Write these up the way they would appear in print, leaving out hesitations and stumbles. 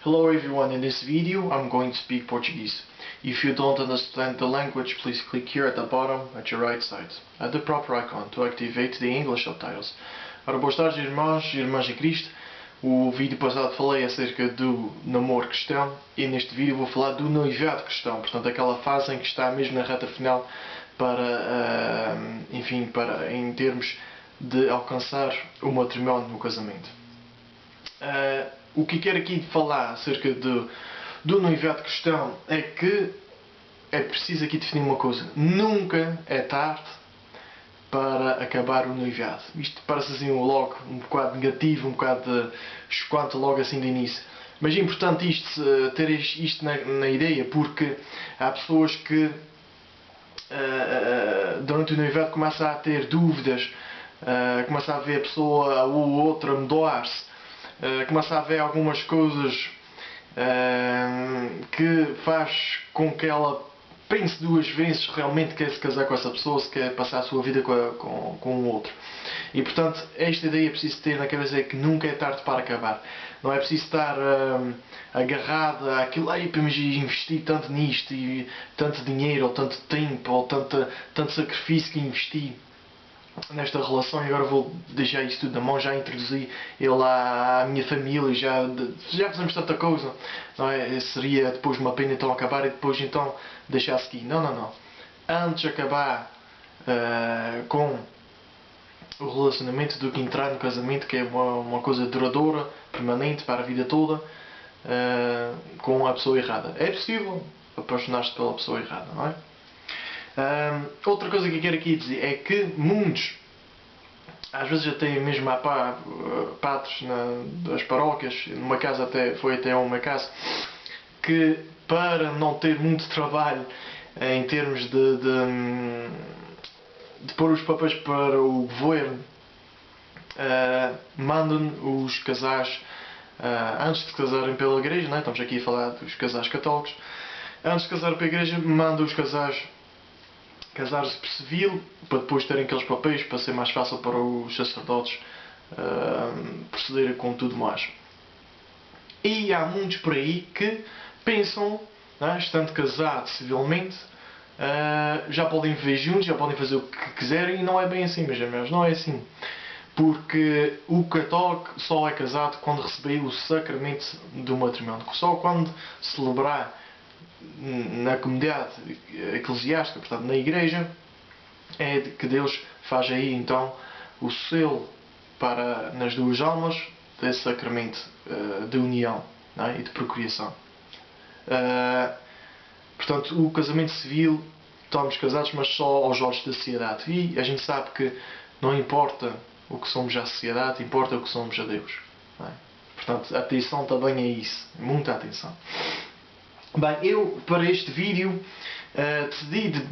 Hello everyone, in this video I'm going to speak Portuguese. If you don't understand the language, please click here at the bottom at your right side, at the proper icon, to activate the English subtitles. Ora, boas tardes irmãos e irmãs em Cristo. O vídeo passado falei acerca do namoro cristão e neste vídeo vou falar do noivado cristão, portanto aquela fase em que está mesmo na reta final para, em termos de alcançar o matrimónio no casamento. O que quero aqui falar acerca do noivado cristão é que é preciso aqui definir uma coisa: nunca é tarde para acabar o noivado. Isto parece assim logo um bocado negativo, um bocado chocante logo assim de início. Mas é importante ter isto na ideia, porque há pessoas que durante o noivado começam a ter dúvidas, começam a ver a pessoa ou outra mudar-se, começa a ver algumas coisas que faz com que ela pense duas vezes se realmente quer se casar com essa pessoa, se quer passar a sua vida com o outro. E portanto, esta ideia é preciso ter na cabeça, é que nunca é tarde para acabar. Não é preciso estar agarrado àquilo, mas investir tanto nisto, e tanto dinheiro, ou tanto tempo, ou tanto sacrifício que investi nesta relação, e agora vou deixar isso tudo na mão. Já introduzi ele à minha família, já fizemos tanta coisa, não é? Seria depois uma pena então acabar e depois então deixar seguir. Não. Antes de acabar com o relacionamento do que entrar no casamento, que é uma coisa duradoura, permanente para a vida toda, com a pessoa errada. É possível apaixonar-se pela pessoa errada, não é? Outra coisa que eu quero aqui dizer é que muitos, às vezes até mesmo há padres das paróquias, numa casa foi até uma casa, que para não ter muito trabalho em termos de pôr os papéis para o governo, mandam os casais, antes de casarem pela igreja, não é? Estamos aqui a falar dos casais católicos, antes de casar pela igreja, mandam os casais casar-se por civil, para depois terem aqueles papéis, para ser mais fácil para os sacerdotes procederem com tudo mais. E há muitos por aí que pensam, estando casados civilmente, já podem viver juntos, já podem fazer o que quiserem, e não é bem assim, meus irmãos, não é assim. Porque o católico só é casado quando receber o sacramento do matrimónio, só quando celebrar na comunidade eclesiástica, portanto na igreja, é que Deus faz aí então o selo nas duas almas desse sacramento de união, e de procriação. Portanto, o casamento civil, estamos casados, mas só aos olhos da sociedade, e a gente sabe que não importa o que somos à sociedade, importa o que somos a Deus, Portanto, atenção também a isso, muita atenção. Bem, eu para este vídeo decidi de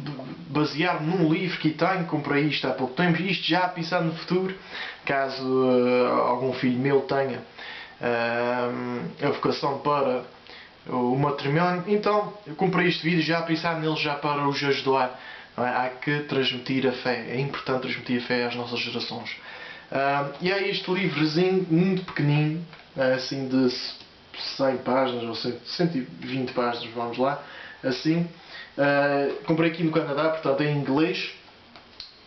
basear-me num livro que tenho, comprei isto há pouco tempo, isto já a pensar no futuro, caso algum filho meu tenha a vocação para o matrimónio, então eu comprei este vídeo já a pensar neles, já para os ajudar. Há que transmitir a fé, é importante transmitir a fé às nossas gerações. E há este livrozinho muito pequenino, assim de 100 páginas ou 120 páginas, vamos lá, assim. Comprei aqui no Canadá, portanto em inglês.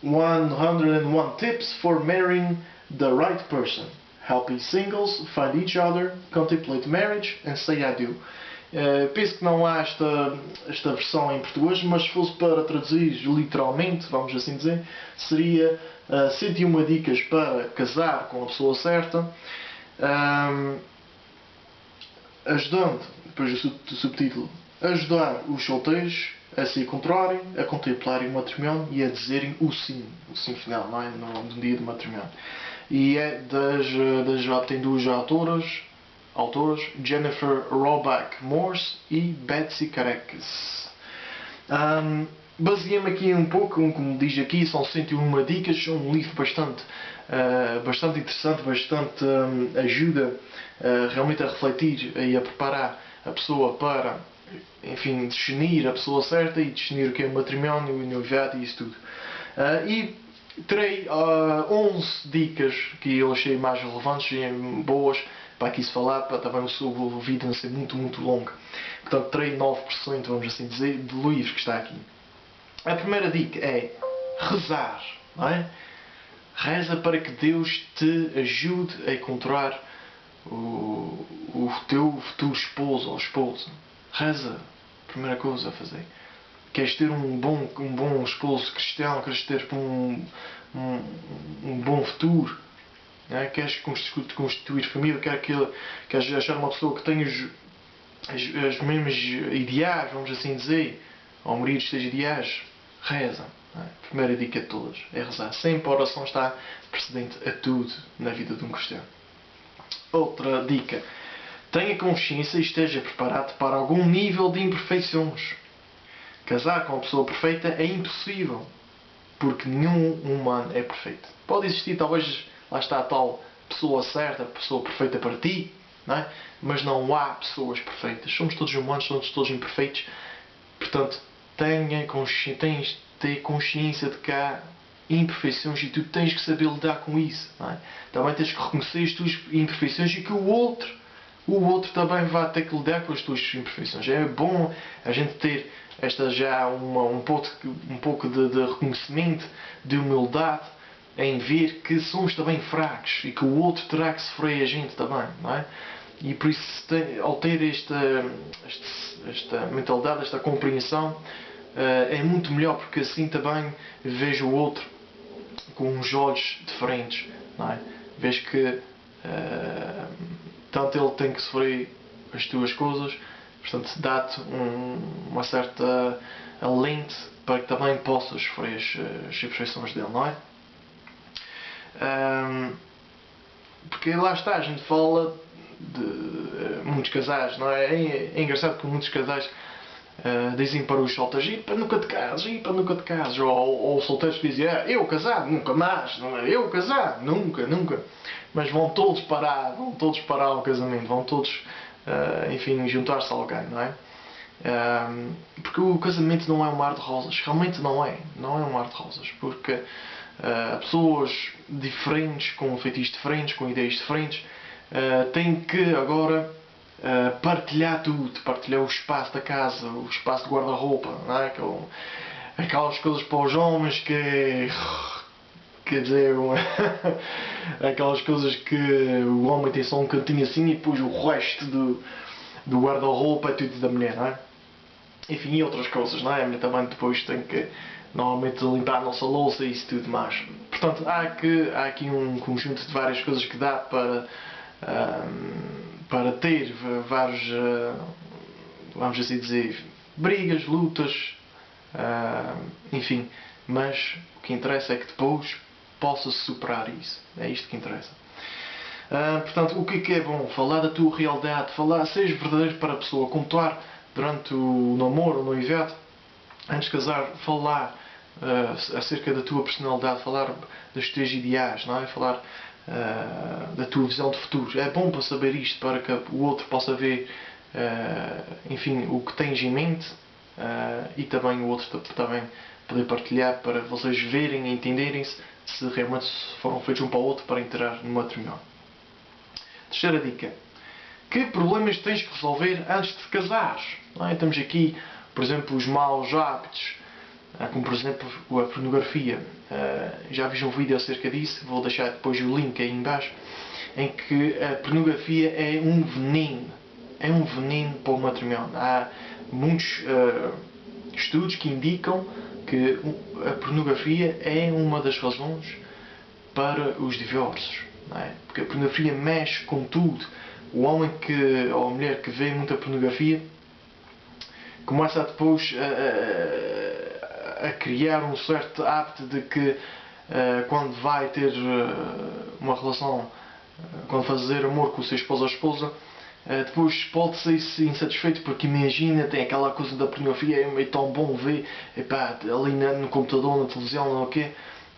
101 Tips for Marrying the Right Person. Helping singles find each other, contemplate marriage and say I do. Penso que não há esta versão em português, mas se fosse para traduzir literalmente, vamos assim dizer, seria 101 dicas para casar com a pessoa certa, ajudando, depois do subtítulo, ajudar os solteiros a se encontrarem, a contemplarem o matrimónio e a dizerem o sim final, não é? No dia do matrimónio. E é tem duas autoras, Jennifer Roback Morse e Betsy Careques. Baseei-me aqui um pouco, como diz aqui, são 101 dicas, um livro bastante interessante, bastante ajuda realmente a refletir e a preparar a pessoa para, enfim, discernir a pessoa certa e discernir o que é o matrimónio, o noivado e isso tudo. E terei 11 dicas que eu achei mais relevantes e boas para aqui se falar, para também o vídeo não ser muito, muito longo. Portanto, terei 9%, vamos assim dizer, de livros que está aqui. A primeira dica é rezar, não é? Reza para que Deus te ajude a encontrar o teu futuro esposo ou esposa. Reza, primeira coisa a fazer. Queres ter um bom esposo cristão, queres ter um bom futuro, né? Queres constituir família, queres achar uma pessoa que tenha os mesmos ideais, vamos assim dizer, ou morir dos teus ideais, reza. Né? A primeira dica de todas é rezar. Sempre a oração está precedente a tudo na vida de um cristão. Outra dica. Tenha consciência e esteja preparado para algum nível de imperfeições. Casar com uma pessoa perfeita é impossível, porque nenhum humano é perfeito. Pode existir, talvez, lá está a tal pessoa certa, a pessoa perfeita para ti, não é? Mas não há pessoas perfeitas. Somos todos humanos, somos todos imperfeitos. Portanto, tens de ter consciência de que há imperfeições e tu tens que saber lidar com isso. Não é? Também tens que reconhecer as tuas imperfeições e que o outro também vai ter que lidar com as tuas imperfeições. É bom a gente ter um pouco de reconhecimento, de humildade, em ver que somos também fracos e que o outro terá que sofrer a gente também, não é? E por isso, ao ter esta mentalidade, esta compreensão, é muito melhor, porque assim também vejo o outro com uns olhos diferentes, não é? Vejo que tanto ele tem que sofrer as tuas coisas, portanto dá-te uma certa alento para que também possas sofrer as imperfeições dele, não é? Porque lá está, a gente fala de muitos casais, não é? É engraçado que muitos casais dizem para os solteiros: e para nunca te cases, e para nunca te cases. Ou solteiros que dizem: eu casado, nunca mais, não é? Eu casado, nunca, nunca. Mas vão todos parar o casamento, vão todos, enfim, juntar-se a alguém, não é? Porque o casamento não é um mar de rosas, realmente não é um mar de rosas, porque pessoas diferentes, com feitiços diferentes, com ideias diferentes, têm que agora partilhar tudo, partilhar o espaço da casa, o espaço de guarda-roupa, não é? Aquelas coisas para os homens que, quer dizer, aquelas coisas que o homem tem só um cantinho assim e depois o resto do guarda-roupa é tudo da mulher, não é? Enfim, e outras coisas, não é? A mulher também depois tem que normalmente limpar a nossa louça e isso tudo mais. Portanto, há aqui um conjunto de várias coisas que dá para ter vários, vamos assim dizer, brigas, lutas, enfim, mas o que interessa é que depois possa-se superar isso. É isto que interessa. Portanto, o que é bom? Falar da tua realidade, seja verdadeiro para a pessoa, contar durante o namoro ou noivado, antes de casar, falar acerca da tua personalidade, falar dos teus ideais, não é? Falar da tua visão de futuro. É bom para saber isto, para que o outro possa ver, enfim, o que tens em mente, e também o outro também poder partilhar, para vocês verem e entenderem-se se realmente foram feitos um para o outro para entrar no matrimónio. Terceira dica. Que problemas tens que resolver antes de casares? Não é? Temos aqui, por exemplo, os maus hábitos, como por exemplo a pornografia. Já fiz um vídeo acerca disso, vou deixar depois o link aí embaixo, em que a pornografia é um veneno. É um veneno para o matrimónio. Há muitos estudos que indicam que a pornografia é uma das razões para os divórcios. Não é? Porque a pornografia mexe com tudo. O homem ou a mulher que vê muita pornografia começa depois a criar um certo hábito de que quando vai ter uma relação, quando fazer amor com o seu esposo ou esposa, depois pode ser insatisfeito, porque imagina, tem aquela coisa da pornografia, é tão bom ver, epá, ali no computador, na televisão, não é o quê,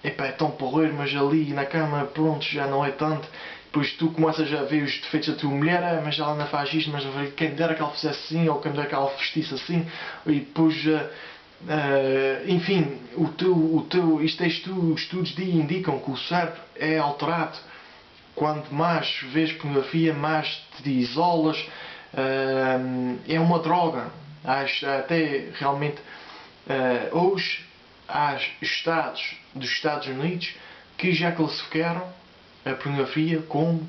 epá, é tão porreiro, mas ali na cama, pronto, já não é tanto. Depois tu começas a ver os defeitos da tua mulher, mas ela não faz isto, mas quem me dera que ela fizesse assim, ou quem me dera que ela vestisse assim, e depois, enfim, os estudos indicam que o cérebro é alterado quanto mais vês pornografia, mais te isolas. É uma droga. Até realmente hoje há estados dos Estados Unidos que já classificaram a pornografia como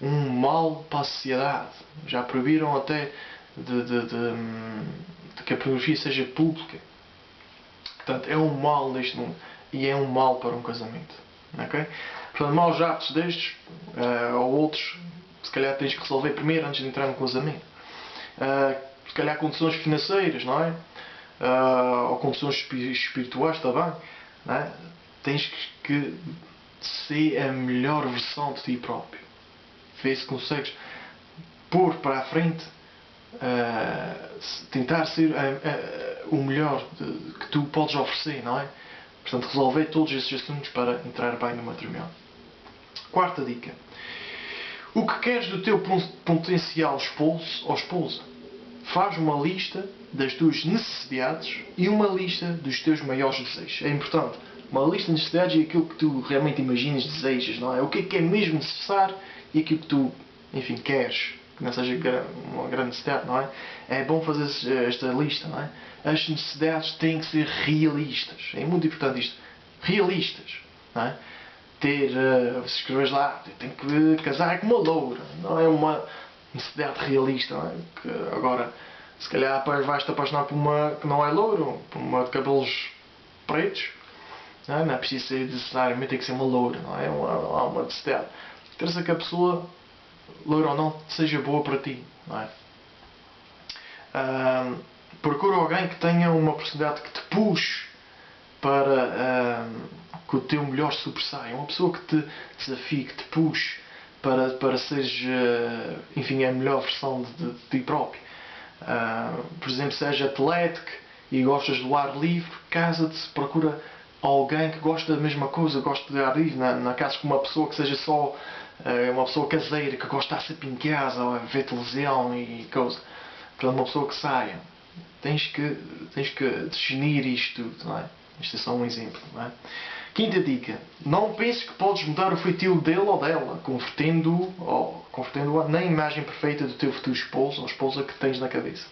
um mal para a sociedade. Já proibiram até de que a pornografia seja pública. Portanto, é um mal neste mundo. E é um mal para um casamento. Okay? Portanto, maus hábitos destes, ou outros, se calhar tens que resolver primeiro antes de entrar no casamento. Se calhar condições financeiras, não é? Ou condições espirituais também. Não é? Tens que ser a melhor versão de ti próprio. Vê se consegues pôr para a frente, tentar ser o melhor que tu podes oferecer, não é? Portanto, resolver todos esses assuntos para entrar bem no matrimónio. Quarta dica. O que queres do teu potencial esposo ou esposa? Faz uma lista das tuas necessidades e uma lista dos teus maiores desejos. É importante. Uma lista de necessidades é aquilo que tu realmente imaginas, desejas, não é? O que é mesmo necessário e aquilo que tu, enfim, queres. Que não seja uma grande necessidade, não é? É bom fazer esta lista, não é? As necessidades têm que ser realistas. É muito importante isto. Realistas, não é? Se escreves lá, tem que casar com uma loura. Não é uma necessidade realista, não é? Que agora, se calhar vais-te apaixonar por uma que não é loura, por uma de cabelos pretos. Não é preciso ser necessariamente, tem que ser uma loura, não é? Há uma necessidade. Interessa que a pessoa, loura ou não, seja boa para ti, não é? Procura alguém que tenha uma personalidade que te puxe para que o teu melhor sobressaia. Uma pessoa que te desafie, que te puxe para seres, enfim, a melhor versão de ti próprio. Por exemplo, seja atlético e gostas do ar livre, casa-te, procura alguém que gosta da mesma coisa, gosta de ar livre. Na casa com uma pessoa que seja só uma pessoa caseira, que gosta de estar sempre em casa, a ver televisão e coisa. Portanto, uma pessoa que saia. Tens que definir isto tudo, não é? Isto é só um exemplo, não é? Quinta dica. Não penses que podes mudar o feitio dele ou dela, convertendo-a na imagem perfeita do teu futuro esposo ou esposa que tens na cabeça.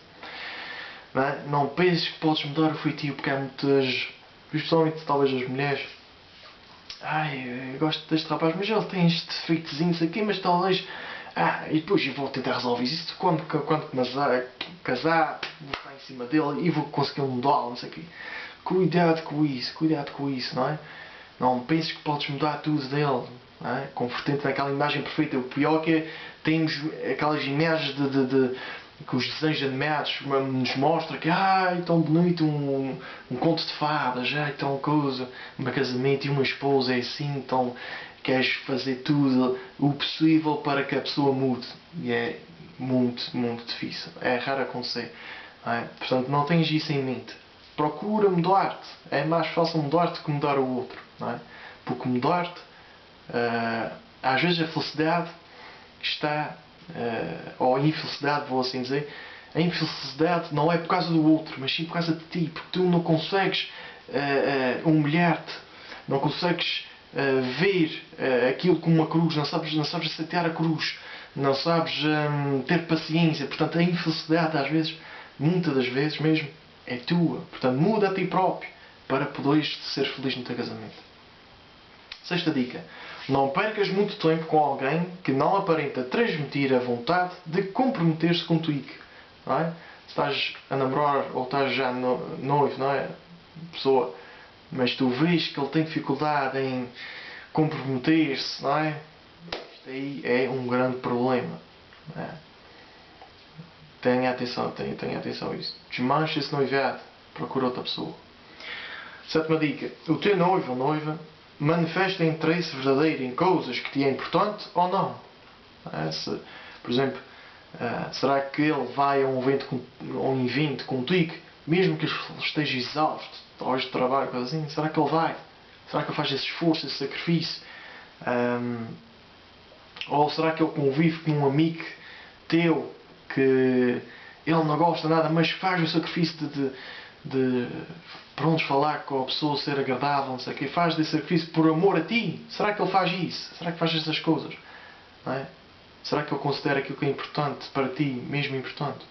Não é? Não penses que podes mudar o feitio, porque há muitas, especialmente talvez as mulheres, eu gosto deste rapaz, mas ele tem estes defeitozinhos aqui, mas talvez... e depois eu vou tentar resolver isso quando casar, vou estar em cima dele e vou conseguir mudá-lo, não sei o quê. Cuidado com isso, não é? Não penses que podes mudar tudo dele, não é? Convertendo naquela imagem perfeita. O pior que é, temos aquelas imagens que os desenhos animados nos mostram que tão bonito um conto de fadas, tão coisa, um casamento e uma esposa é assim, então queres fazer tudo o possível para que a pessoa mude. E é muito, muito difícil. É raro acontecer. Não é? Portanto, não tens isso em mente. Procura mudar-te. É mais fácil mudar-te que mudar o outro. Não é? Porque mudar-te, às vezes a felicidade está, ou a infelicidade, vou assim dizer, a infelicidade não é por causa do outro, mas sim por causa de ti. Porque tu não consegues humilhar-te, não consegues ver aquilo como uma cruz, não sabes aceitar a cruz, não sabes ter paciência. Portanto, a infelicidade às vezes, muitas das vezes mesmo, é tua. Portanto, muda a ti próprio para poderes ser feliz no teu casamento. Sexta dica. Não percas muito tempo com alguém que não aparenta transmitir a vontade de comprometer-se contigo. Não é? Se estás a namorar ou estás já noivo, não é? Pessoa, mas tu vês que ele tem dificuldade em comprometer-se, não é? Isto aí é um grande problema. Não é? Tenha atenção a isso. Desmancha esse noivado. Procura outra pessoa. Sétima dica. O teu noivo ou noiva manifesta interesse verdadeiro em coisas que te é importante ou não. Por exemplo, será que ele vai a um evento contigo, mesmo que ele esteja exausto, talvez de trabalho, coisa assim? Será que ele vai? Será que ele faz esse esforço, esse sacrifício? Ou será que ele convive com um amigo teu que ele não gosta nada, mas faz o sacrifício de falar com a pessoa, ser agradável, não sei o quê, faz esse sacrifício por amor a ti? Será que ele faz isso? Será que faz essas coisas? Não é? Será que ele considera aquilo que é importante para ti mesmo importante?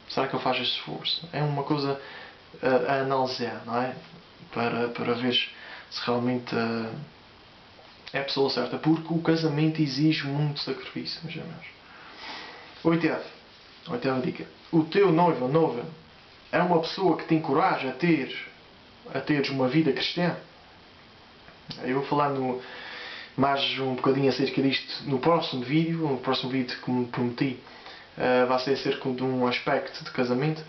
Será que ele faz esse esforço? É uma coisa a analisar, não é? Para ver se realmente é a pessoa certa. Porque o casamento exige muito sacrifício, meus amigos. Oitava dica. O teu noivo ou noiva é uma pessoa que te encoraja a teres uma vida cristã. Eu vou falar mais um bocadinho acerca disto no próximo vídeo. No próximo vídeo que me prometi vai ser acerca de um aspecto de casamento.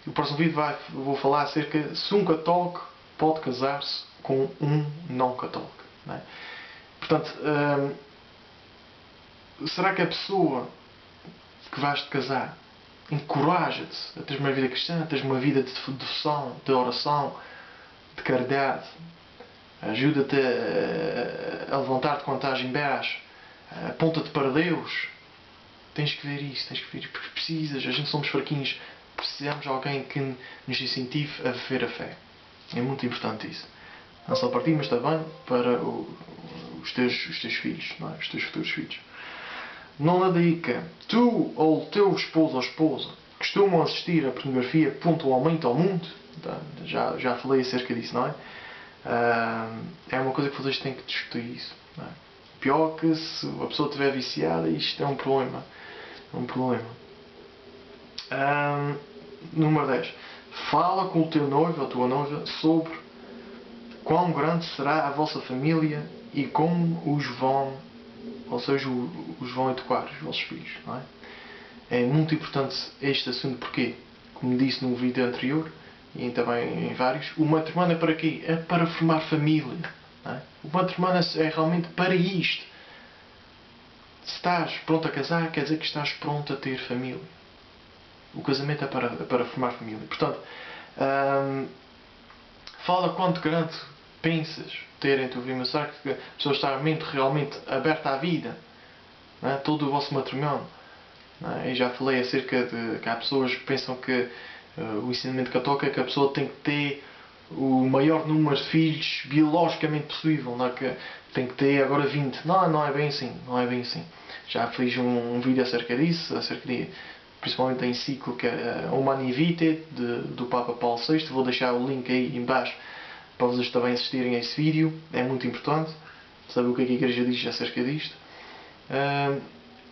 No próximo vídeo vou falar acerca se um católico pode casar-se com um não católico. Não é? Portanto, será que a pessoa que vais te casar encoraja-te a teres uma vida cristã, a teres uma vida de devoção, de oração, de caridade, ajuda-te a levantar-te quando estás em baixo, aponta-te para Deus? Tens que ver isso, porque precisas, a gente somos fraquinhos, precisamos de alguém que nos incentive a viver a fé. É muito importante isso. Não só para ti, mas também para os teus filhos, não é? Os teus futuros filhos. Nona dica. Tu ou o teu esposo ou esposa costumam assistir a pornografia pontualmente ao mundo? Já falei acerca disso, não é? É uma coisa que vocês têm que discutir isso. Não é? Pior que se a pessoa estiver viciada, isto é um problema. É um problema. Número 10. Fala com o teu noivo ou a tua noiva sobre quão grande será a vossa família e como os vão educar, os vossos filhos. Não é? É muito importante este assunto, porque, como disse no vídeo anterior, e também em vários, o matrimónio é para quê? É para formar família. Não é? O matrimónio é realmente para isto. Se estás pronto a casar, quer dizer que estás pronto a ter família. O casamento é para formar família. Portanto, fala quanto grande pensas ter em tua vida. Será que a pessoa está realmente aberta à vida? Não é? Todo o vosso matrimónio. Não é? Eu já falei acerca de que há pessoas que pensam que o ensinamento católico é que a pessoa tem que ter o maior número de filhos biologicamente possível. Não é? Que tem que ter agora 20. Não é bem assim. Não é bem assim. Já fiz um vídeo acerca disso, principalmente da encíclica Humani Vitae do Papa Paulo VI. Vou deixar o link aí em baixo para vocês também assistirem a esse vídeo. É muito importante saber o que é que a Igreja diz acerca disto.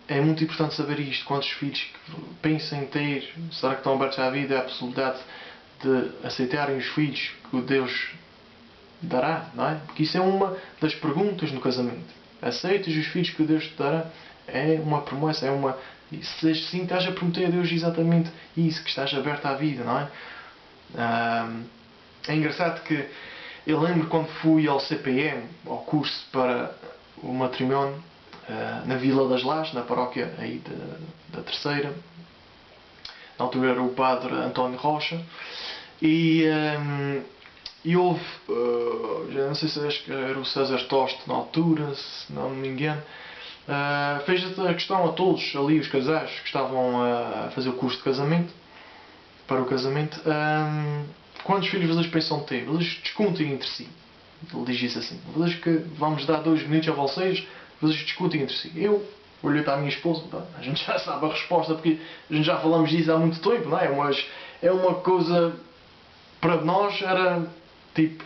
É muito importante saber isto. Quantos filhos pensam em ter? Será que estão abertos à vida? A possibilidade de aceitarem os filhos que Deus dará, não é? Porque isso é uma das perguntas no casamento. Aceitas os filhos que Deus te dará? É uma promessa, se assim estás a prometer a Deus exatamente isso, que estás aberto à vida, não é? É engraçado que eu lembro quando fui ao CPM, ao curso para o matrimónio, na Vila das Lajes, na paróquia aí da Terceira. Na altura era o padre António Rocha. E houve, já não sei se acho que era o César Toste na altura, se não me engano, fez a questão a todos ali, os casais que estavam a fazer o curso de casamento, para o casamento, quantos filhos vocês pensam ter? Vocês discutem entre si. Ele diz isso assim: vocês que vamos dar 2 minutos a vocês discutem entre si. Eu olhei para a minha esposa, a gente já sabe a resposta, porque a gente já falamos disso há muito tempo, não é? Mas é uma coisa, para nós era tipo,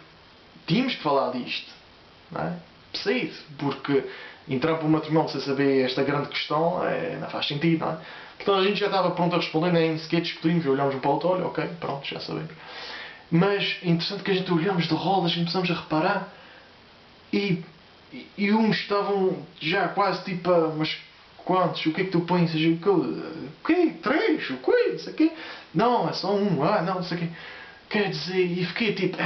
tínhamos que falar disto, não é? Preciso, porque entrar para o matrimónio sem saber esta grande questão não faz sentido, não é? Então a gente já estava pronto a responder, nem sequer discutimos, olhámos um para o outro, olha, ok, pronto, já sabemos. Mas é interessante que a gente olhamos de rodas e começamos a reparar e uns estavam já quase tipo, mas quantos? O que é que tu pensas? O quê? 3? O quê? Não sei o quê? Não, é só um. Não, não sei o quê. Quer dizer, e fiquei tipo,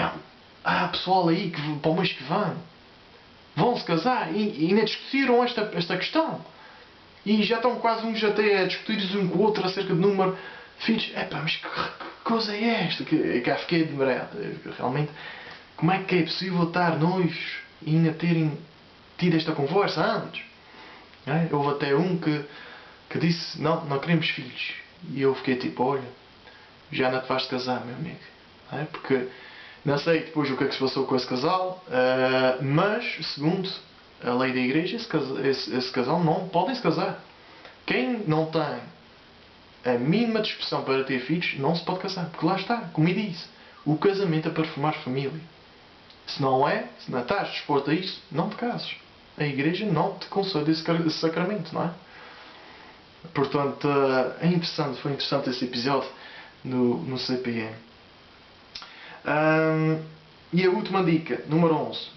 há pessoal aí que para o mês que vão se casar e ainda discutiram esta questão. E já estão quase uns até a discutir um com o outro acerca do número de filhos. Mas que coisa é esta? Que cá fiquei admirado. Realmente, como é que é possível estar noivos e ainda terem tido esta conversa antes? Houve até um que disse, não queremos filhos. E eu fiquei tipo, olha, já não te vais casar, meu amigo. Porque não sei depois o que é que se passou com esse casal, mas, segundo a lei da igreja, esse casal não podem se casar. Quem não tem a mínima disposição para ter filhos, não se pode casar. Porque lá está, como eu disse, o casamento é para formar família. Se não estás disposto a isso, não te cases. A igreja não te concede esse sacramento, não é? Portanto, foi interessante esse episódio no CPM. E a última dica, número 11.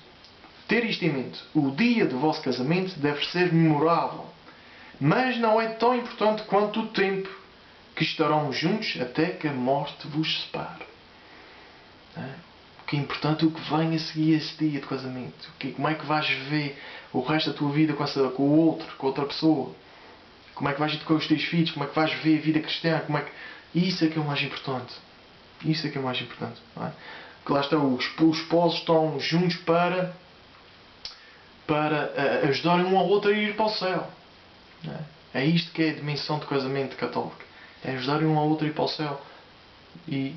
Ter isto em mente. O dia do vosso casamento deve ser memorável. Mas não é tão importante quanto o tempo que estarão juntos até que a morte vos separe. O que é importante é o que vem a seguir esse dia de casamento. Como é que vais viver o resto da tua vida com o outro, com outra pessoa. Como é que vais viver com os teus filhos. Como é que vais viver a vida cristã. Isso é que é o mais importante. Isso é que é o mais importante. Não é? Que lá está, os esposos estão juntos para ajudarem um ao outro a ir para o céu. Não é? É isto que é a dimensão do casamento católico. É ajudarem um ao outro a ir para o céu. E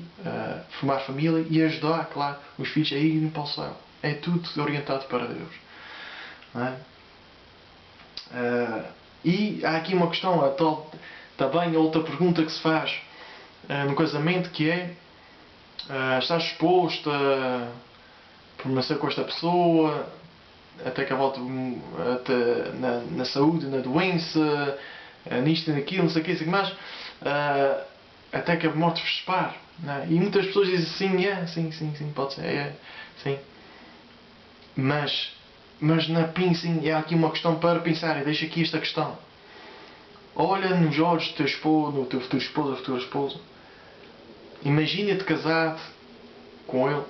formar família e ajudar, claro, os filhos a irem para o céu. É tudo orientado para Deus. Não é? E há aqui uma questão, também outra pergunta que se faz no casamento, que é: estás disposto a permanecer com esta pessoa até que a volta na saúde, na doença, nisto e naquilo, não sei o que mais, até que a morte vos separe? E muitas pessoas dizem sim, pode ser, sim. Mas pensem, há aqui uma questão para pensar, e deixa aqui esta questão. Olha nos olhos do teu esposo, do teu futuro esposo ou futura esposa. Imagina-te casado com ele.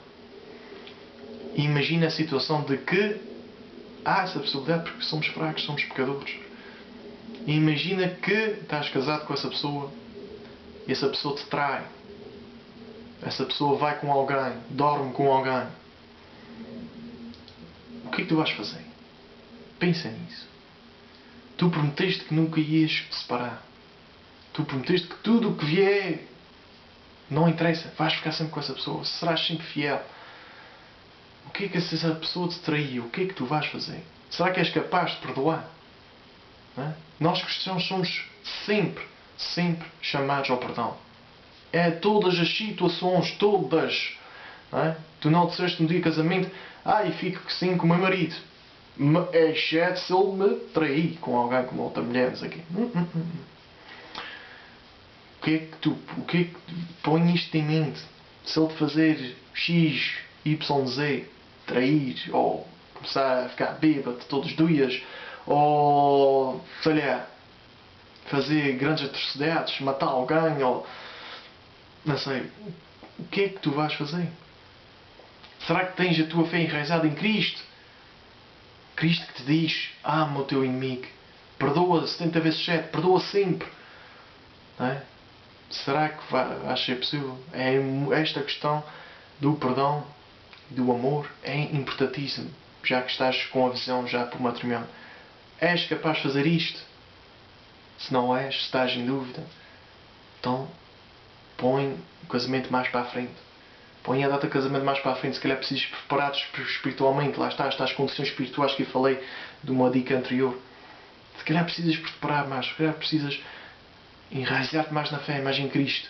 E imagina a situação de que há essa possibilidade, porque somos fracos, somos pecadores. E imagina que estás casado com essa pessoa e essa pessoa te trai. Essa pessoa vai com alguém, dorme com alguém. O que é que tu vais fazer? Pensa nisso. Tu prometeste que nunca ias separar. Tu prometeste que tudo o que vier não interessa. Vais ficar sempre com essa pessoa. Serás sempre fiel. O que é que se essa pessoa te traiu? O que é que tu vais fazer? Será que és capaz de perdoar? Não é? Nós cristãos somos sempre chamados ao perdão. É todas as situações, todas. Não é? Tu não disseste no dia de casamento: e fico sim com o meu marido. Exceto se ele me trair com alguém, com outra mulher, não sei o quê. O que é que põe isto em mente? Se ele te fazer X, Y, Z, trair, ou começar a ficar bêbado todos os dias, ou, sei lá, fazer grandes atrocidades, matar alguém, ou não sei, o que é que tu vais fazer? Será que tens a tua fé enraizada em Cristo? Cristo que te diz: ama o teu inimigo, perdoa 70 vezes 7, perdoa sempre. Não é? Será que vai ser possível? Esta questão do perdão e do amor é importantíssimo, já que estás com a visão já por matrimónio. És capaz de fazer isto? Se não és, se estás em dúvida, então põe o casamento mais para a frente. Põe a data de casamento mais para a frente. Se calhar precisas preparar-te espiritualmente. Lá estás com condições espirituais que eu falei de uma dica anterior. Se calhar precisas preparar mais. Se calhar precisas enraizar-te mais na fé, mais em Cristo.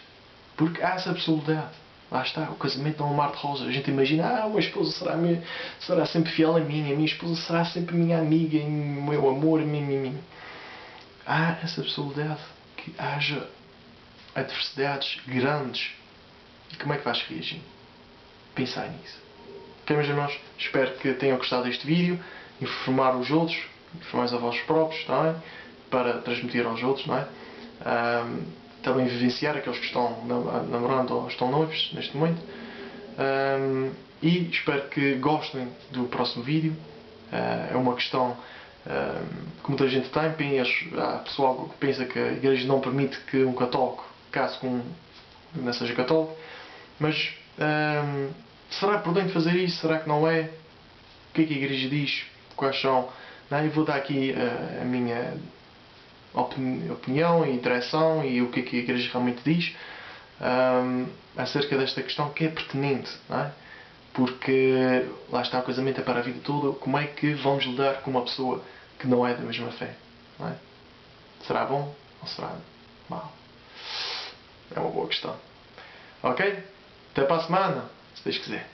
Porque há essa possibilidade. Lá está, o casamento não é um mar de rosas. A gente imagina: uma esposa será sempre fiel a mim, a minha esposa será sempre minha amiga, o meu amor, a mim. Há essa possibilidade que haja adversidades grandes. E como é que vais reagir? Pensar nisso. Ok, meus irmãos? Espero que tenham gostado deste vídeo. Informar os outros, informar a vós próprios, não é? Para transmitir aos outros, não é? Também vivenciar aqueles que estão namorando ou estão noivos neste momento. E espero que gostem do próximo vídeo. É uma questão que muita gente tem. Há pessoal que pensa que a igreja não permite que um católico case com não seja católico. Mas será prudente fazer isso? Será que não é? O que é que a igreja diz? Quais são? Eu vou dar aqui a minha opinião e direção e o que é que a igreja realmente diz acerca desta questão que é pertinente. Não é? Porque lá está, o casamento é para a vida toda. Como é que vamos lidar com uma pessoa que não é da mesma fé? Não é? Será bom ou será mau? É uma boa questão. Ok? Até para a semana, se Deus quiser.